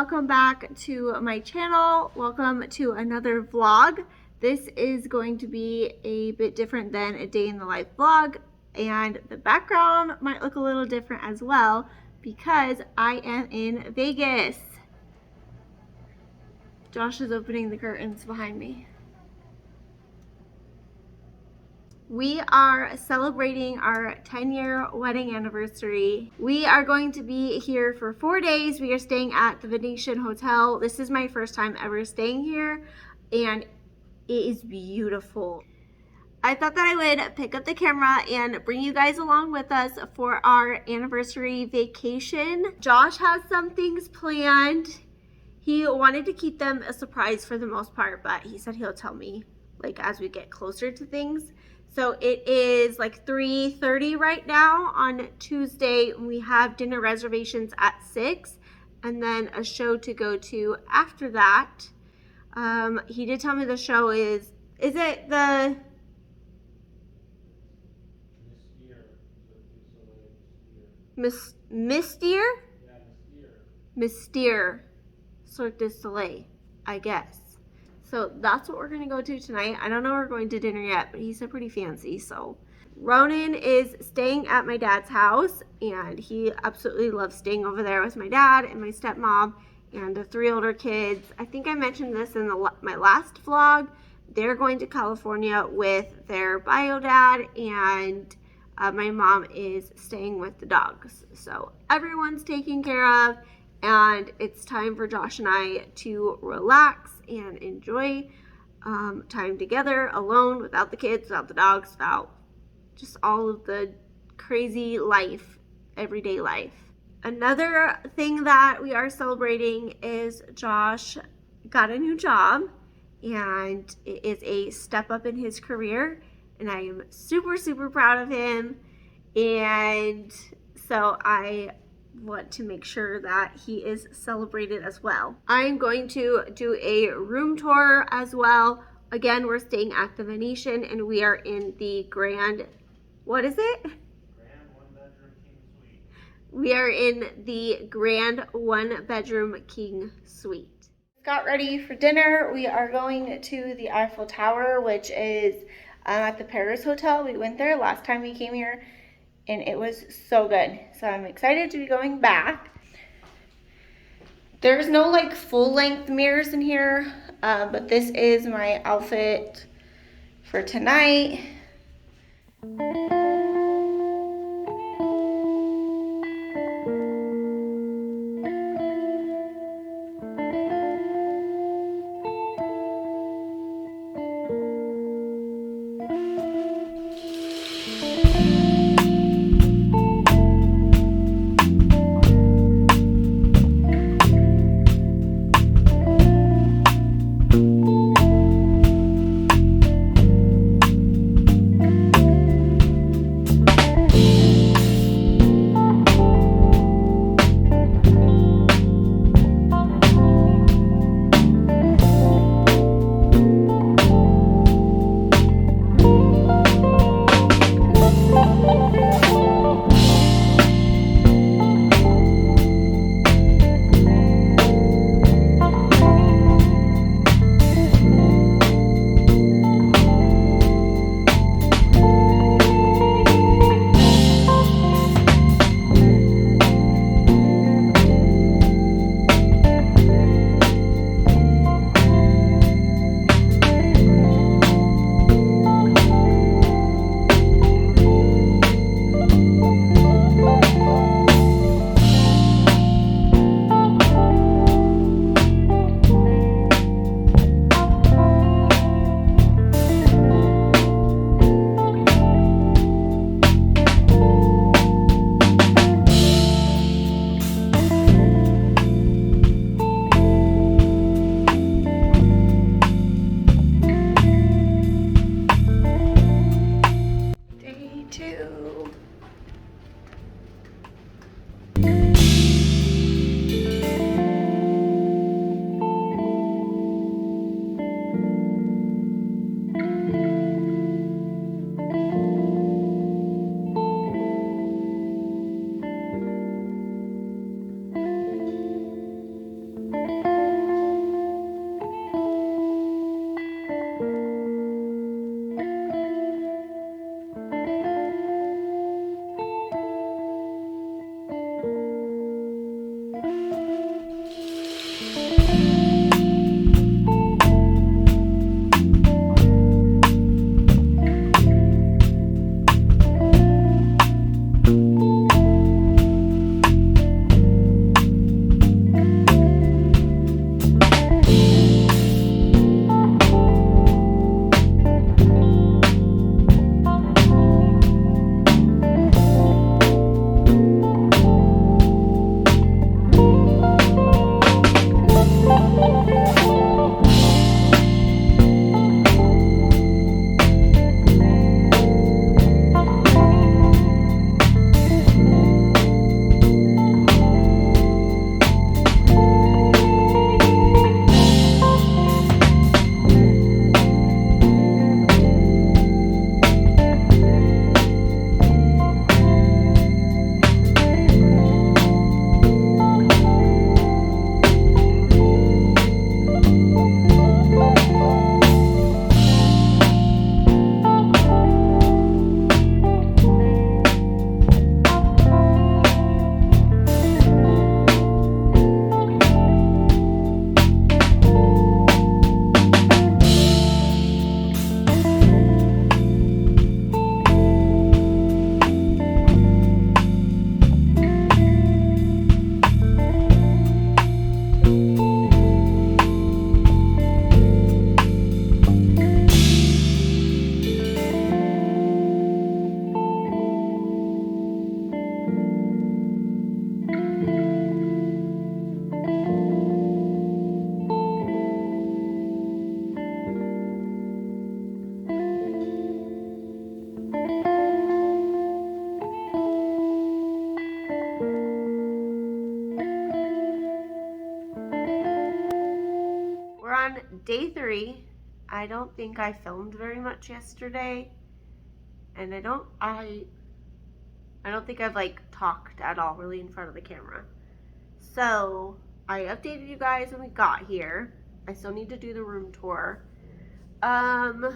welcome back to my channel. Welcome to another vlog. This is going to be a bit different than a day in the life vlog, and the background might look a little different as well because I am in Vegas. Josh is opening the curtains behind me. We are celebrating our 10-year wedding anniversary. We are going to be here for 4 days. We are staying at the Venetian Hotel. This is my first time ever staying here, and it is beautiful. I thought that I would pick up the camera and bring you guys along with us for our anniversary vacation. Josh has some things planned. He wanted to keep them a surprise for the most part, but he said he'll tell me like as we get closer to things. So it is like 3:30 right now on Tuesday. We have dinner reservations at 6 and then a show to go to after that. He did tell me the show is it the Mystère? Mystère. Cirque du Soleil, I guess. So that's what we're gonna go to tonight. I don't know if we're going to dinner yet, but he said pretty fancy. So Ronan is staying at my dad's house, and he absolutely loves staying over there with my dad and my stepmom and the 3 older kids. I think I mentioned this in my last vlog. They're going to California with their bio dad, and my mom is staying with the dogs. So everyone's taken care of, and it's time for Josh and I to relax and enjoy time together, alone, without the kids, without the dogs, without just all of the crazy life, everyday life. Another thing that we are celebrating is Josh got a new job, and it is a step up in his career, and I am super, super proud of him. And so I want to make sure that he is celebrated as well. I'm going to do a room tour as well. Again, we're staying at the Venetian, and we are in the grand, what is it? Grand 1-bedroom king suite. We are in the grand 1-bedroom king suite. Got ready for dinner. We are going to the Eiffel Tower, which is at the Paris Hotel. We went there last time we came here, and it was so good. So I'm excited to be going back. There's no like full length mirrors in here, but this is my outfit for tonight. day 3, I don't think I filmed very much yesterday, and I don't think I've like talked at all really in front of the camera. So I updated you guys when we got here. I still need to do the room tour. On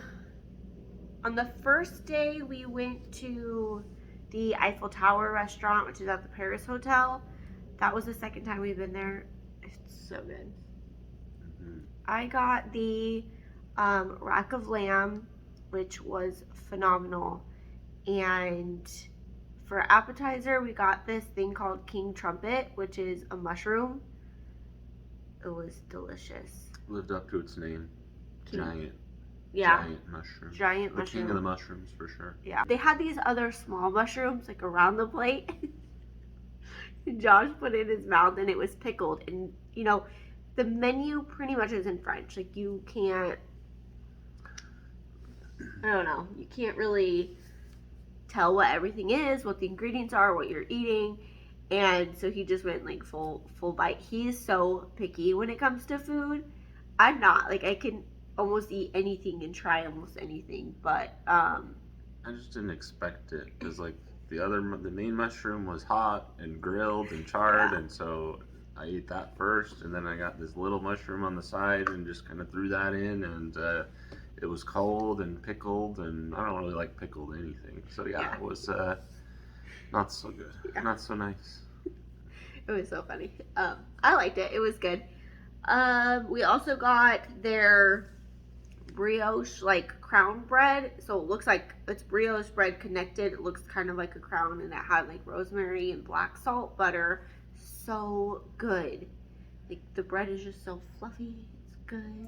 the first day we went to the Eiffel Tower restaurant, which is at the Paris Hotel. That was the second time we've been there. It's so good. Mm-hmm. I got the rack of lamb, which was phenomenal. And for appetizer, we got this thing called King Trumpet, which is a mushroom. It was delicious. Lived up to its name. Giant mushroom. Giant the mushroom. King of the mushrooms, for sure. Yeah. They had these other small mushrooms, like around the plate. Josh put it in his mouth and it was pickled. And, you know, the menu pretty much is in French. Like, you can't, I don't know, you can't really tell what everything is, what the ingredients are, what you're eating. And so he just went like full bite. He's so picky when it comes to food. I'm not. Like, I can almost eat anything and try almost anything, but I just didn't expect it, because like the main mushroom was hot and grilled and charred, and so I ate that first, and then I got this little mushroom on the side and just kind of threw that in, and it was cold and pickled, and I don't really like pickled anything, so it was not so good. Not so nice. It was so funny. I liked it. It was good. We also got their brioche, like, crown bread. So it looks like it's brioche bread connected. It looks kind of like a crown, and it had like rosemary and black salt butter. So good. Like, the bread is just so fluffy. It's good.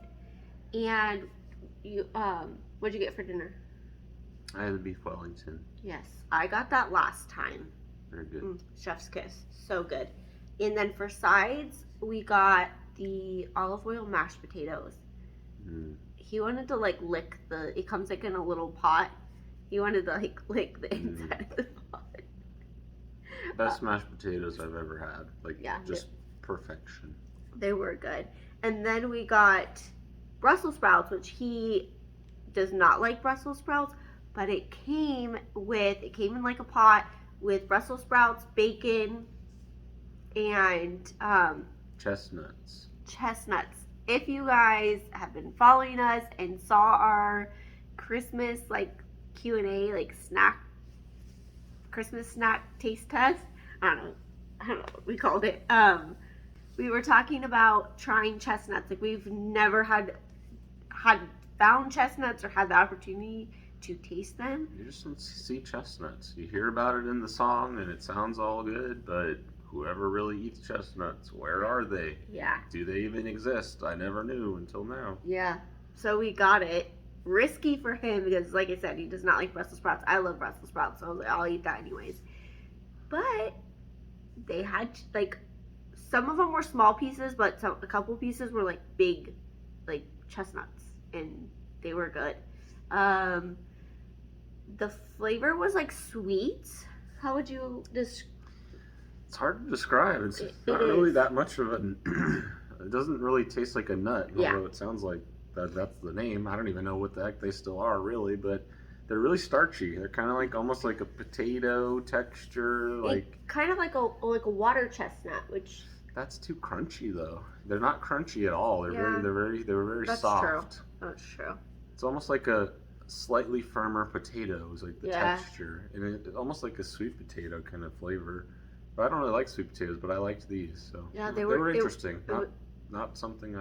And you, what'd you get for dinner? I had the beef Wellington. Yes, I got that last time. Very good. Chef's kiss. So good. And then for sides, we got the olive oil mashed potatoes. He wanted to like lick it comes like in a little pot. He wanted to like lick the inside of the pot. Best mashed potatoes I've ever had. Like, just perfection. They were good. And then we got Brussels sprouts, which he does not like Brussels sprouts, but it came in like a pot with Brussels sprouts, bacon, and chestnuts. If you guys have been following us and saw our Christmas like Q&A, like Christmas snack taste test, I don't know what we called it. We were talking about trying chestnuts. Like, we've never had found chestnuts or had the opportunity to taste them. You just don't see chestnuts. You hear about it in the song and it sounds all good, but whoever really eats chestnuts, where are they? Yeah. Do they even exist? I never knew until now. Yeah. So we got it. Risky for him because, like I said, he does not like Brussels sprouts. I love Brussels sprouts, so I was like, I'll eat that anyways. But they had, like, some of them were small pieces, but a couple pieces were, like, big, like, chestnuts, and they were good. The flavor was, like, sweet. How would you describe? It's hard to describe. It's not really that much of a... It doesn't really taste like a nut, although it sounds like that's the name. I don't even know what the heck they still are, really, but they're really starchy. They're kind of like almost like a potato texture, like kind of like a water chestnut, which that's too crunchy though. They're not crunchy at all. They're very that's soft. True. That's true. It's almost like a slightly firmer potato is like the texture, and it's almost like a sweet potato kind of flavor. But I don't really like sweet potatoes, but I liked these. So they were interesting. Not something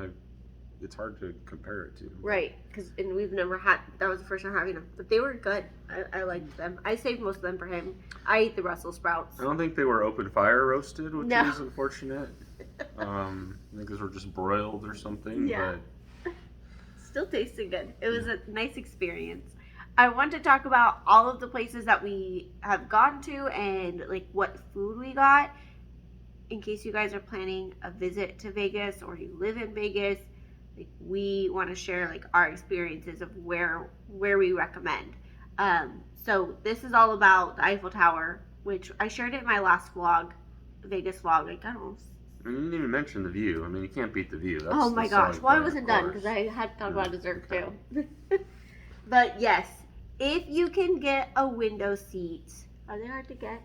it's hard to compare it to. Right, and we've never had. That was the first time having them, but they were good. I liked them. I saved most of them for him. I ate the Brussels sprouts. I don't think they were open fire roasted, which is unfortunate. I think these were just broiled or something. Yeah. But still tasted good. It was a nice experience. I want to talk about all of the places that we have gone to and like what food we got. In case you guys are planning a visit to Vegas or you live in Vegas, like, we want to share like our experiences of where we recommend. So this is all about the Eiffel Tower, which I shared it in my last vlog, Vegas vlog. Like, I don't know, I mean, you didn't even mention the view. I mean, you can't beat the view. That's Oh my the gosh. selling Well, I point, wasn't of done course. because I had thought about dessert Okay. too. But yes, if you can get a window seat, are they hard to get?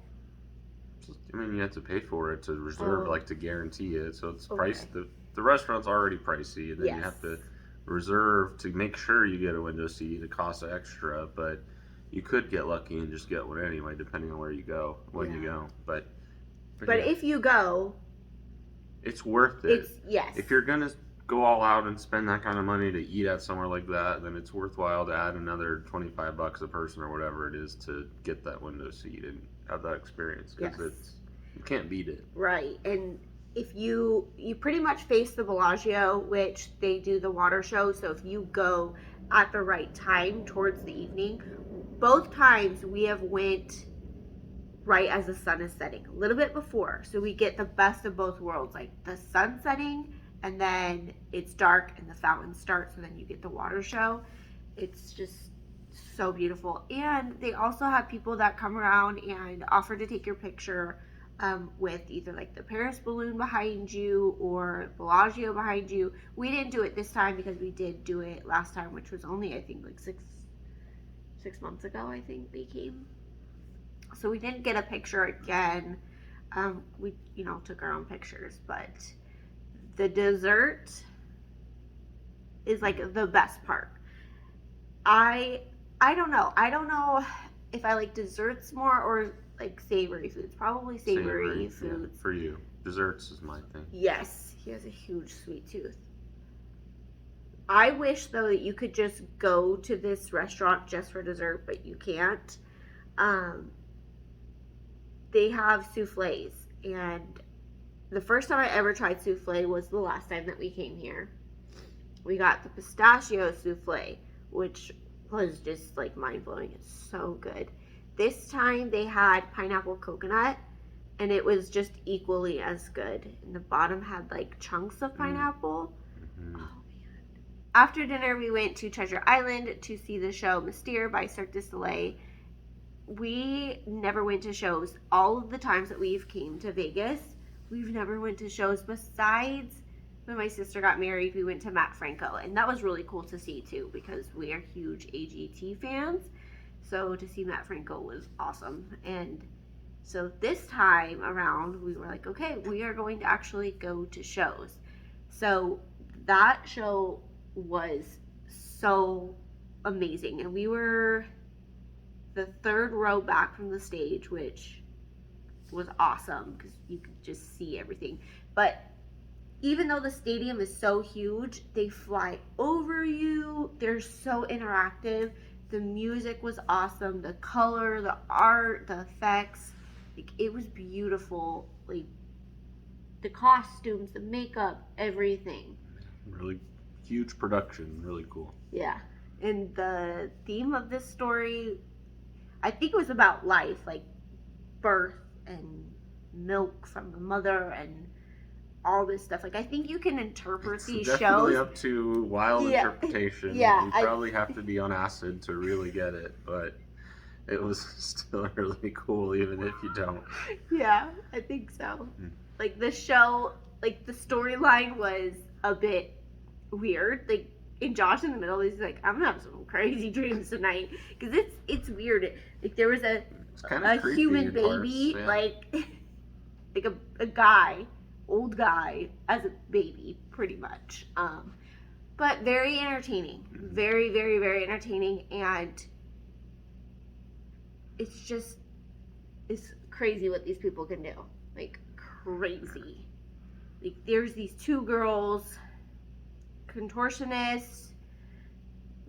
I mean, you have to pay for it to reserve, Oh. like to guarantee it. So it's Okay. priced. The restaurant's already pricey, and then you Yes. have to reserve to make sure you get a window seat. It costs extra, but you could get lucky and just get one anyway, depending on where you go, when you Yeah. go. But But yeah, if you go, it's worth it. yes. If you're gonna go all out and spend that kind of money to eat at somewhere like that, then it's worthwhile to add another $25 a person or whatever it is to get that window seat and have that experience, because Yes. you can't beat it. Right. And if you pretty much face the Bellagio, which they do the water show, so if you go at the right time towards the evening, both times we have went right as the sun is setting, a little bit before, so we get the best of both worlds, like the sun setting and then it's dark and the fountains start, so then you get the water show. It's just so beautiful. And they also have people that come around and offer to take your picture with either like the Paris balloon behind you or Bellagio behind you. We didn't do it this time because we did do it last time, which was only I think like six months ago. I think they came, so we didn't get a picture again. We took our own pictures, but the dessert is like the best part. I don't know. I don't know if I like desserts more or like savory foods. Probably savory foods. Yeah, for you. Desserts is my thing. Yes, he has a huge sweet tooth. I wish though that you could just go to this restaurant just for dessert, but you can't. They have souffles, and the first time I ever tried souffle was the last time that we came here. We got the pistachio souffle, which was just like mind-blowing. It's so good. This time they had pineapple coconut, and it was just equally as good. And the bottom had like chunks of pineapple. Mm-hmm. Oh man. After dinner we went to Treasure Island to see the show Mystère by Cirque du Soleil. We never went to shows. All of the times that we've came to Vegas, we've never went to shows besides when my sister got married. We went to Matt Franco, and that was really cool to see too because we are huge AGT fans. So to see Matt Franco was awesome. And so this time around we were like, okay, we are going to actually go to shows. So that show was so amazing, and we were the third row back from the stage, which was awesome because you could just see everything. But even though the stadium is so huge, they fly over you. They're so interactive. The music was awesome. The color, the art, the effects, like it was beautiful. Like the costumes, the makeup, everything. Really huge production. Really cool. Yeah. And the theme of this story, I think it was about life, like birth and milk from the mother and all this stuff. Like I think you can interpret It's these definitely shows. up to wild interpretation. Yeah, You probably have to be on acid to really get it, but it was still really cool even if you don't. Yeah, I think so. Like the show, like the storyline was a bit weird. Like in Josh in the middle, he's like, I'm gonna have some crazy dreams tonight because it's weird. Like there was a creepy human in baby, parts, yeah. like a guy, old guy as a baby, pretty much. But very entertaining, very, very, very entertaining, and it's crazy what these people can do, like crazy. Like there's these two girls, contortionists,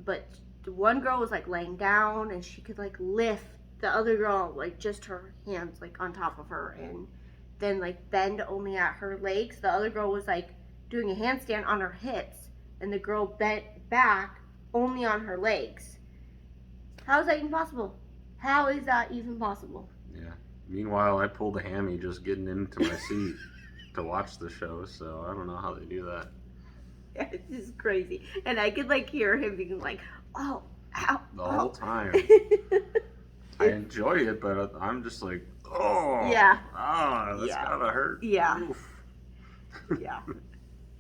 but the one girl was like laying down and she could like lift the other girl, like just her hands like on top of her, and then like bend only at her legs. The other girl was like doing a handstand on her hips, and the girl bent back only on her legs. How is that even possible? How is that even possible? Yeah. Meanwhile, I pulled a hammy just getting into my seat to watch the show, so I don't know how they do that. Yeah, it's just crazy. And I could like hear him being like, oh, ow, The whole time. I enjoy it, but I'm just like, oh, Yeah. that's gotta hurt. Yeah. Oof. Yeah.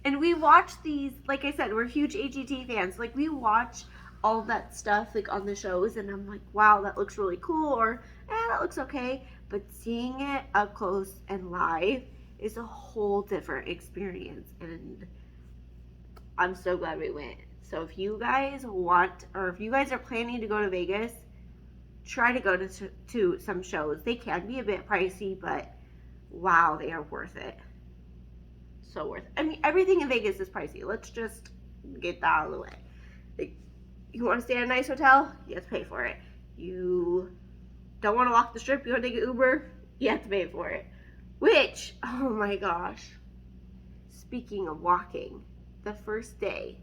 And we watch these, like I said, we're huge AGT fans. Like, we watch all that stuff, like, on the shows, and I'm like, wow, that looks really cool, or, that looks okay. But seeing it up close and live is a whole different experience, and I'm so glad we went. So if you guys want, or if you guys are planning to go to Vegas, try to go to some shows. They can be a bit pricey, but wow, they are worth it. So worth it. I mean, everything in Vegas is pricey. Let's just get that out of the way. Like, you want to stay at a nice hotel? You have to pay for it. You don't want to walk the strip? You want to take an Uber? You have to pay for it. Which, oh my gosh. Speaking of walking, the first day,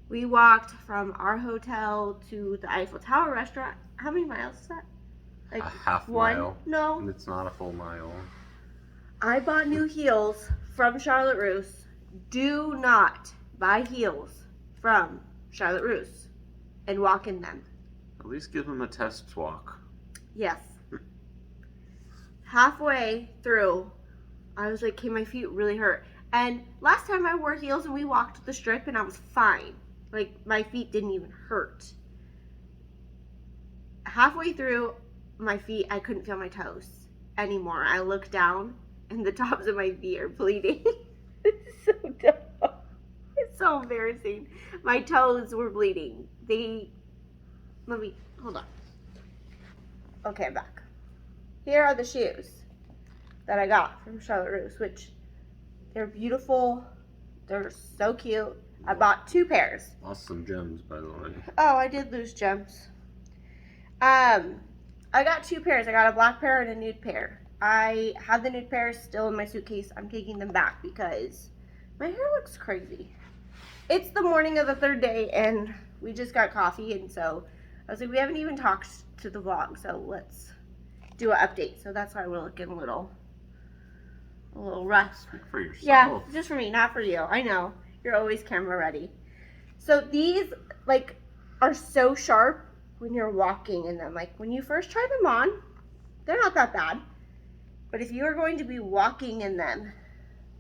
we walked from our hotel to the Eiffel Tower restaurant. How many miles is that? Like a half one? mile. No. And it's not a full mile. I bought new heels from Charlotte Russe. Do not buy heels from Charlotte Russe and walk in them. At least give them a test walk. Yes. Halfway through, I was like, okay, my feet really hurt. And last time I wore heels and we walked the strip and I was fine. Like, my feet didn't even hurt. Halfway through my feet, I couldn't feel my toes anymore. I looked down and the tops of my feet are bleeding. It's so dumb. It's so embarrassing. My toes were bleeding. Hold on. Okay, I'm back. Here are the shoes that I got from Charlotte Russe, which they're beautiful. They're so cute. I bought 2 pairs. Lost some gems, by the way. Oh, I did lose gems. I got 2 pairs. I got a black pair and a nude pair. I have the nude pairs still in my suitcase. I'm taking them back because my hair looks crazy. It's the morning of the 3rd day and we just got coffee, and so I was like, we haven't even talked to the vlog, so let's do an update. So that's why we're looking a little rough. Speak for yourself. Yeah, just for me, not for you. I know. You're always camera ready. So these, like, are so sharp when you're walking in them. Like, when you first try them on, they're not that bad. But if you are going to be walking in them...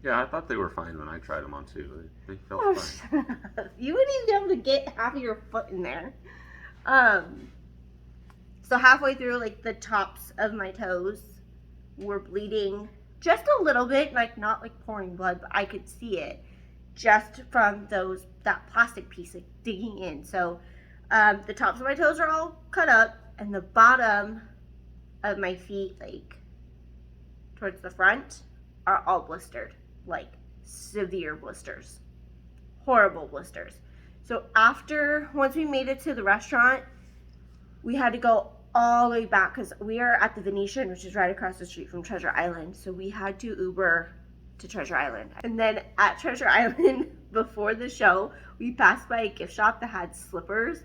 Yeah, I thought they were fine when I tried them on, too. They felt fine. You wouldn't even be able to get half of your foot in there. So halfway through, like, the tops of my toes were bleeding just a little bit, like, not like pouring blood, but I could see it just from that plastic piece, like, digging in. So the tops of my toes are all cut up, and the bottom of my feet, like, towards the front, are all blistered, like, severe blisters, horrible blisters. So once we made it to the restaurant, we had to go all the way back because we are at the Venetian, which is right across the street from Treasure Island. So we had to Uber to Treasure Island. And then at Treasure Island, before the show, we passed by a gift shop that had slippers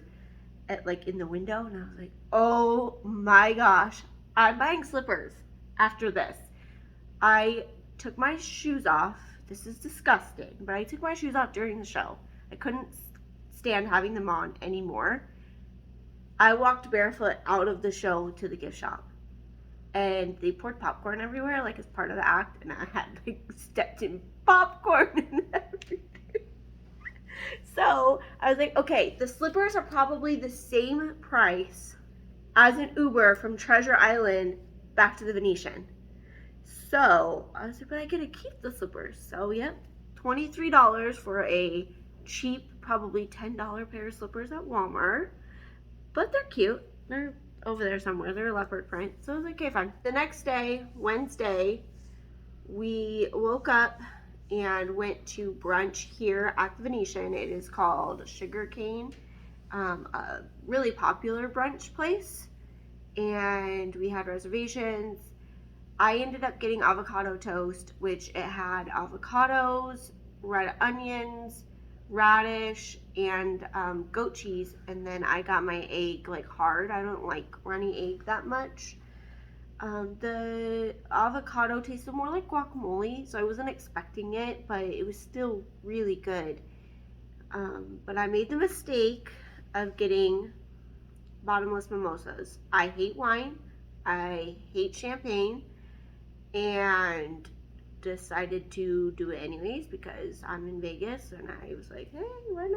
in the window. And I was like, oh my gosh, I'm buying slippers after this. I took my shoes off. This is disgusting, but I took my shoes off during the show. I couldn't stand having them on anymore. I walked barefoot out of the show to the gift shop, and they poured popcorn everywhere, like, as part of the act, and I had, like, stepped in popcorn and everything. So I was like, okay, the slippers are probably the same price as an Uber from Treasure Island back to the Venetian. So I was like, but I get to keep the slippers. So yep, $23 for a cheap, probably $10 pair of slippers at Walmart. But they're cute. They're over there somewhere. They're leopard print. So I was like, okay, fine. The next day, Wednesday, we woke up and went to brunch here at the Venetian. It is called Sugarcane, a really popular brunch place. And we had reservations. I ended up getting avocado toast, which it had avocados, red onions, radish, and goat cheese. And then I got my egg, like, hard. I don't like runny egg that much. The avocado tasted more like guacamole, so I wasn't expecting it, but it was still really good. But I made the mistake of getting bottomless mimosas. I hate wine. I hate champagne. And decided to do it anyways because I'm in Vegas, and I was like, hey, why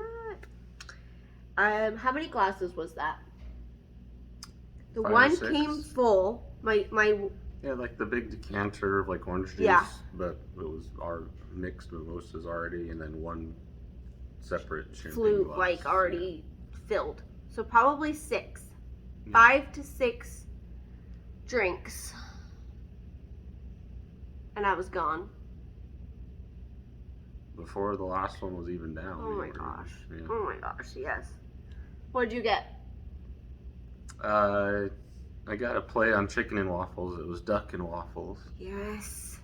not? How many glasses was that? The 5 or one 6. came full. My Yeah, like the big decanter of like orange juice. Yeah. But it was our mixed mimosas already, and then one separate champagne flute glass. like already filled. So probably 6. Yeah. 5 to 6 drinks. And I was gone. Before the last one was even down. Oh my we were- gosh. Yeah. Oh my gosh, yes. What'd you get? I got a play on chicken and waffles. It was duck and waffles. Yes.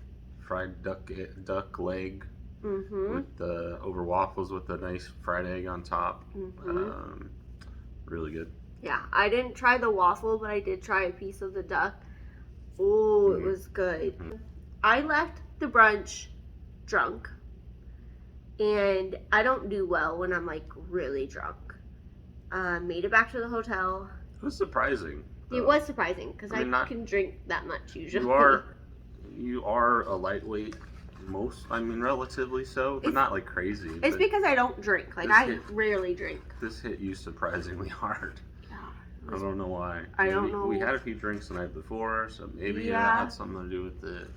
Fried duck leg Mm-hmm. with the over waffles with a nice fried egg on top. Mm-hmm. Really good. Yeah, I didn't try the waffle, but I did try a piece of the duck. Oh, it Mhm. was good. Mhm. I left the brunch drunk. And I don't do well when I'm like really drunk. Made it back to the hotel. It was surprising. It though. was surprising because I mean, I can drink that much usually. You are a lightweight, relatively so, but It's- not like crazy. It's but because I don't drink. Like This I hit- rarely drink. this hit you surprisingly hard. Yeah. I don't know why. I don't Maybe know. We had a few drinks the night before, so maybe Yeah. that had something to do with it.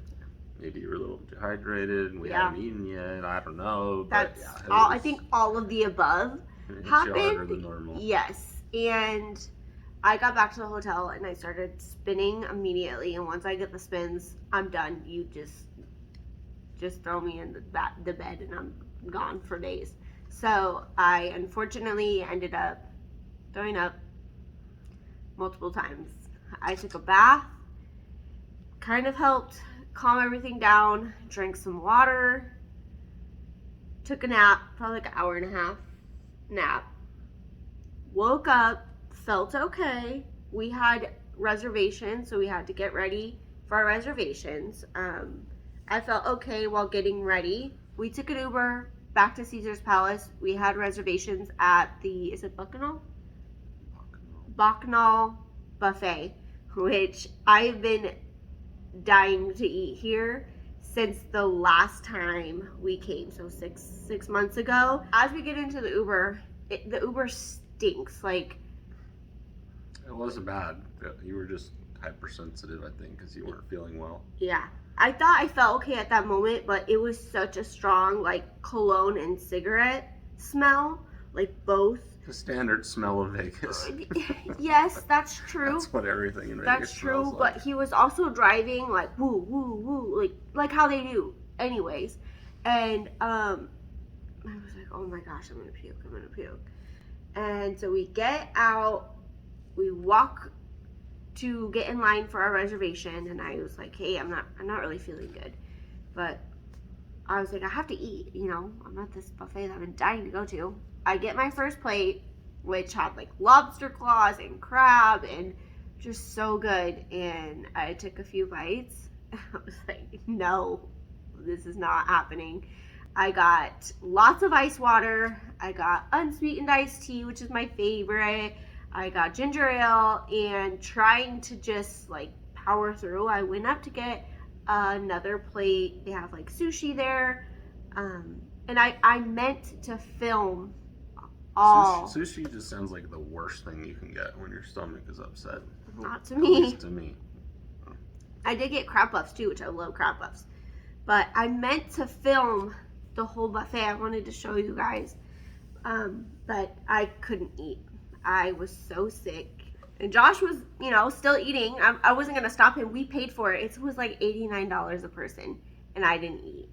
Maybe you were a little dehydrated and we Yeah. hadn't eaten yet. I don't know. But That's yeah, it all. I was- think all of the above it hit you harder happened. than normal. Yes, and I got back to the hotel and I started spinning immediately. And once I get the spins, I'm done. You just throw me in the bed and I'm gone for days. So I unfortunately ended up throwing up multiple times. I took a bath, kind of helped calm everything down, drank some water, took a nap, probably like an hour and a half nap. Woke up, felt okay. We had reservations, so we had to get ready for our reservations. I felt okay while getting ready. We took an Uber back to Caesar's Palace. We had reservations at the, is it Bacchanal? Bacchanal Buffet, which I've been dying to eat here since the last time we came, so six months ago. As we get into the Uber, the Uber stinks. Like, It wasn't bad. You were just hypersensitive, I think, because you weren't feeling well. yeah, I thought I felt okay at that moment, but it was such a strong like cologne and cigarette smell, like both. The standard smell of Vegas. Yes, that's true. That's what everything in Vegas That's true, smells but like. he was also driving like woo woo woo, like how they do, anyways. And I was like, oh my gosh, I'm gonna puke. And so we get out, we walk to get in line for our reservation, and I was like, hey, I'm not really feeling good, but I was like, I have to eat, I'm at this buffet that I've been dying to go to. I get my first plate, which had like lobster claws and crab and just so good. And I took a few bites. I was like, no, this is not happening. I got lots of ice water. I got unsweetened iced tea, which is my favorite. I got ginger ale, and trying to just like power through. I went up to get another plate. They have like sushi there. And I meant to film all. Sushi just sounds like the worst thing you can get when your stomach is upset. Not to At me. least to me. I did get crab puffs too, which I love crab puffs. But I meant to film the whole buffet. I wanted to show you guys. But I couldn't eat. I was so sick. And Josh was, still eating. I wasn't going to stop him. We paid for it. It was like $89 a person. And I didn't eat.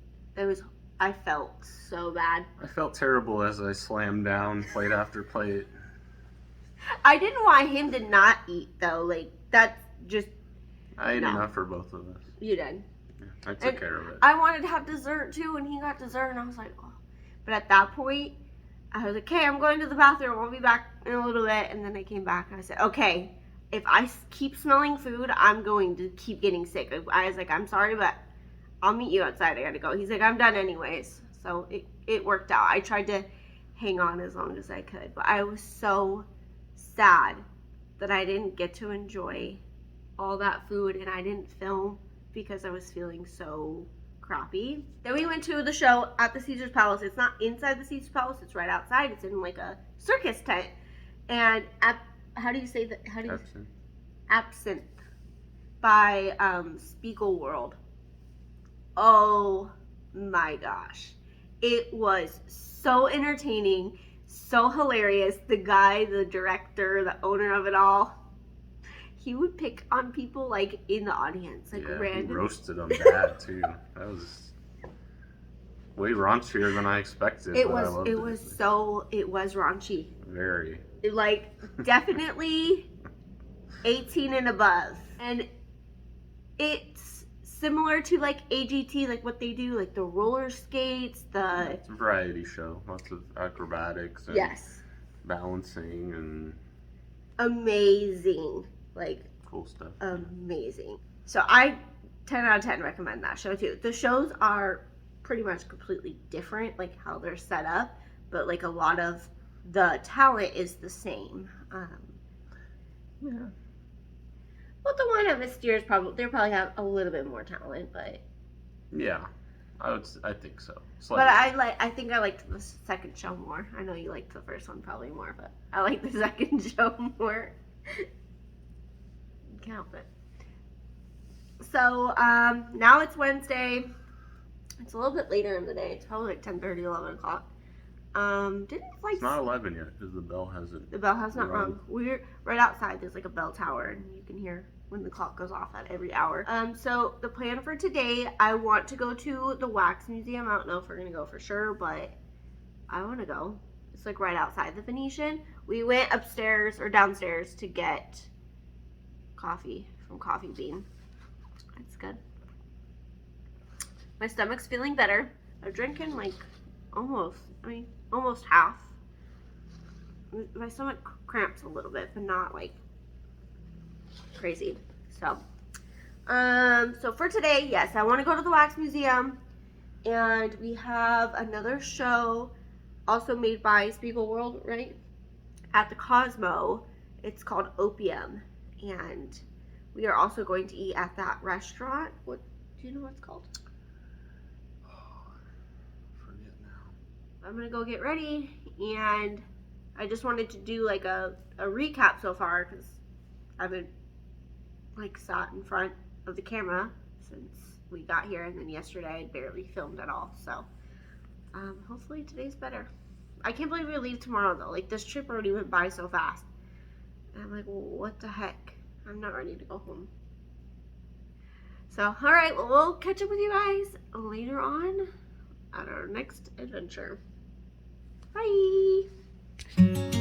I felt so bad. I felt terrible as I slammed down plate after plate. I didn't want him to not eat, though. Like, that's just, I ate No. enough for both of us. you did. Yeah, I took And care of it. I wanted to have dessert too, and he got dessert, and I was like, oh. But at that point, I was like, okay, I'm going to the bathroom. I'll be back in a little bit. And then I came back, and I said, okay, if I keep smelling food, I'm going to keep getting sick. I was like, I'm sorry, but I'll meet you outside. I got to go. He's like, I'm done anyways. So it worked out. I tried to hang on as long as I could, but I was so sad that I didn't get to enjoy all that food, and I didn't film because I was feeling so crappy. Then we went to the show at the Caesar's Palace. It's not inside the Caesar's Palace. It's right outside. It's in like a circus tent. And how do you say that? Absinthe by Spiegel World. Oh my gosh. It was so entertaining, so hilarious. The guy, the director, the owner of it all, he would pick on people like in the audience, like random. He roasted them bad too. That was way raunchier than I expected. It was raunchy. Very. Like definitely 18 and above. And it's similar to like AGT, like what they do, like the roller skates, It's a variety show. Lots of acrobatics and balancing and amazing. Like cool stuff. Amazing. So I 10 out of 10 recommend that show too. The shows are pretty much completely different, like how they're set up, but like a lot of the talent is the same. Yeah. Well, the one at Mystère they probably have a little bit more talent, but yeah, I think so. Slightly. But I think I liked the second show more. I know you liked the first one probably more, but I like the second show more. Can't help it. So now it's Wednesday. It's a little bit later in the day. It's probably like 10:30, 11 o'clock. It's not 11 yet because the bell hasn't. The bell has not rung. We're right outside. There's like a bell tower, and you can hear when the clock goes off at every hour. So the plan for today, I want to go to the wax museum. I don't know if we're gonna go for sure, but I want to go. It's like right outside the Venetian. We went upstairs or downstairs to get coffee from Coffee Bean. It's good. My stomach's feeling better. I'm drinking like almost half. My stomach cramps a little bit, but not like crazy. So for today, yes, I want to go to the wax museum, and we have another show also made by Spiegel World, right? At the Cosmo. It's called Opium, and we are also going to eat at that restaurant. What do you know what it's called? Forget now. I'm gonna go get ready, and I just wanted to do like a recap so far because I haven't like sat in front of the camera since we got here, and then yesterday I barely filmed at all. So hopefully today's better. I can't believe we leave tomorrow though. Like this trip already went by so fast. And I'm like, well, what the heck? I'm not ready to go home. So, all right, well, we'll catch up with you guys later on at our next adventure. Bye.